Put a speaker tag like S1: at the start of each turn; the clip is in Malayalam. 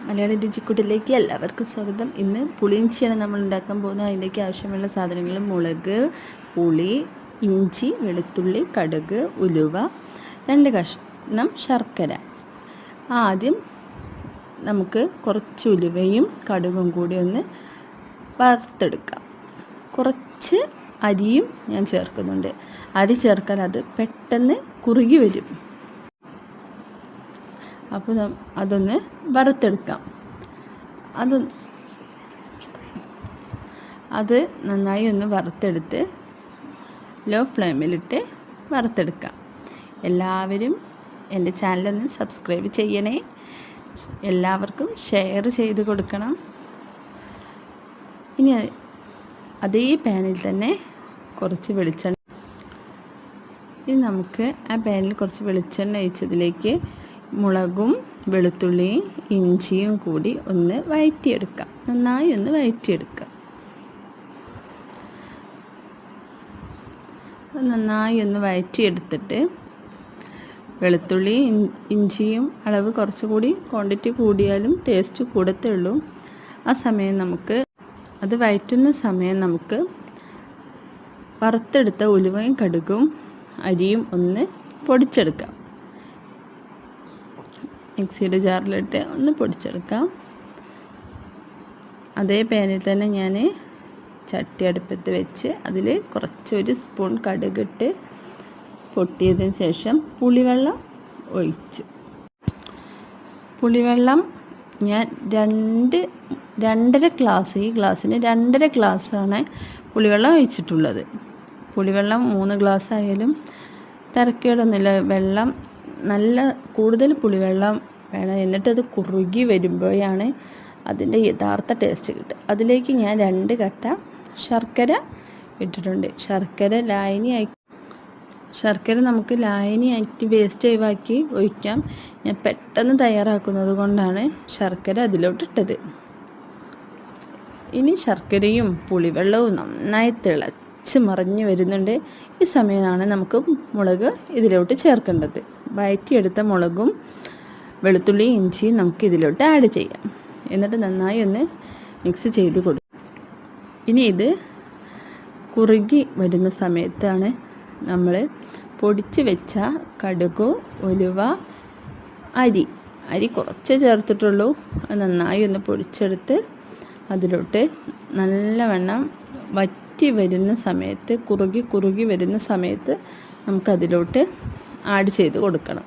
S1: മലയാളി രുചിക്കൂട്ടിലേക്ക് എല്ലാവർക്കും സ്വാഗതം. ഇന്ന് പുളിയിഞ്ചിയാണ് നമ്മൾ ഉണ്ടാക്കാൻ പോകുന്നത്. അതിലേക്ക് ആവശ്യമുള്ള സാധനങ്ങൾ: മുളക്, പുളി, ഇഞ്ചി, വെളുത്തുള്ളി, കടുക്, ഉലുവ, 2 കഷ്ണം ശർക്കര. ആദ്യം നമുക്ക് കുറച്ച് ഉലുവയും കടുകും കൂടി ഒന്ന് വറുത്തെടുക്കാം. കുറച്ച് അരിയും ഞാൻ ചേർക്കുന്നുണ്ട്. അരി ചേർക്കാൻ അത് പെട്ടെന്ന് കുറുകി വരും. അപ്പോൾ അതൊന്ന് വറുത്തെടുക്കാം. അത് നന്നായി ഒന്ന് വറുത്തെടുത്ത് ലോ ഫ്ലെയിമിലിട്ട് വറുത്തെടുക്കാം. എല്ലാവരും എൻ്റെ ചാനലൊന്ന് സബ്സ്ക്രൈബ് ചെയ്യണേ. എല്ലാവർക്കും ഷെയർ ചെയ്ത് കൊടുക്കണം. ഇനി അതേ പാനിൽ തന്നെ കുറച്ച് വെളിച്ചെണ്ണ. ഇനി നമുക്ക് ആ പാനിൽ കുറച്ച് വെളിച്ചെണ്ണ ഒഴിച്ചതിലേക്ക് മുളകും വെളുത്തുള്ളിയും ഇഞ്ചിയും കൂടി ഒന്ന് വഴറ്റിയെടുക്കാം. നന്നായി ഒന്ന് വഴറ്റിയെടുക്കാം. നന്നായി ഒന്ന് വഴറ്റിയെടുത്തിട്ട് വെളുത്തുള്ളിയും ഇഞ്ചിയും അളവ് കുറച്ചുകൂടി ക്വാണ്ടിറ്റി കൂടിയാലും ടേസ്റ്റ് കൂടത്തേ ഉള്ളൂ. ആ സമയം നമുക്ക് അത് വഴറ്റുന്ന സമയം നമുക്ക് വറുത്തെടുത്ത ഉലുവയും കടുകും അരിയും ഒന്ന് പൊടിച്ചെടുക്കാം. മിക്സിയുടെ ജാറിലിട്ട് ഒന്ന് പൊടിച്ചെടുക്കാം. അതേ പാനിൽ തന്നെ ഞാൻ ചട്ടി അടുപ്പത്ത് വെച്ച് അതിൽ ഒരു സ്പൂൺ കടുകിട്ട് പൊട്ടിയതിന് ശേഷം പുളിവെള്ളം ഒഴിച്ച്. പുളിവെള്ളം ഞാൻ 2.5 ഗ്ലാസ്, ഈ ഗ്ലാസ്സിന് 2.5 ഗ്ലാസ്സാണ് പുളിവെള്ളം ഒഴിച്ചിട്ടുള്ളത്. പുളിവെള്ളം 3 ഗ്ലാസ് ആയാലും തരക്കേടൊന്നുമില്ല. വെള്ളം നല്ല കൂടുതൽ പുളിവെള്ളം വേണം. എന്നിട്ടത് കുറുകി വരുമ്പോഴാണ് അതിൻ്റെ യഥാർത്ഥ ടേസ്റ്റ് കിട്ടുക. അതിലേക്ക് ഞാൻ 2 കട്ട ശർക്കര ഇട്ടിട്ടുണ്ട്. ശർക്കര നമുക്ക് ലായനിയായിട്ട് വേസ്റ്റ് ഒഴിവാക്കി ഒഴിക്കാം. ഞാൻ പെട്ടെന്ന് തയ്യാറാക്കുന്നത് കൊണ്ടാണ് ശർക്കര അതിലോട്ടിട്ടത്. ഇനി ശർക്കരയും പുളിവെള്ളവും നന്നായി തിളച്ച് മറിഞ്ഞ് വരുന്നുണ്ട്. ഈ സമയമാണ് നമുക്ക് മുളക് ഇതിലോട്ട് ചേർക്കേണ്ടത്. വഴറ്റിയെടുത്ത മുളകും വെളുത്തുള്ളി ഇഞ്ചിയും നമുക്ക് ഇതിലോട്ട് ആഡ് ചെയ്യാം. എന്നിട്ട് നന്നായി ഒന്ന് മിക്സ് ചെയ്ത് കൊടുക്കും. ഇനി ഇത് കുറുകി വരുന്ന സമയത്താണ് നമ്മൾ പൊടിച്ച് വെച്ച കടുക്, ഉലുവ, അരി കുറച്ചേ ചേർത്തിട്ടുള്ളൂ. അത് നന്നായി ഒന്ന് പൊടിച്ചെടുത്ത് അതിലോട്ട് നല്ലവണ്ണം വറ്റി വരുന്ന സമയത്ത്, കുറുകി വരുന്ന സമയത്ത് നമുക്കതിലോട്ട് ആഡ് ചെയ്ത് കൊടുക്കണം.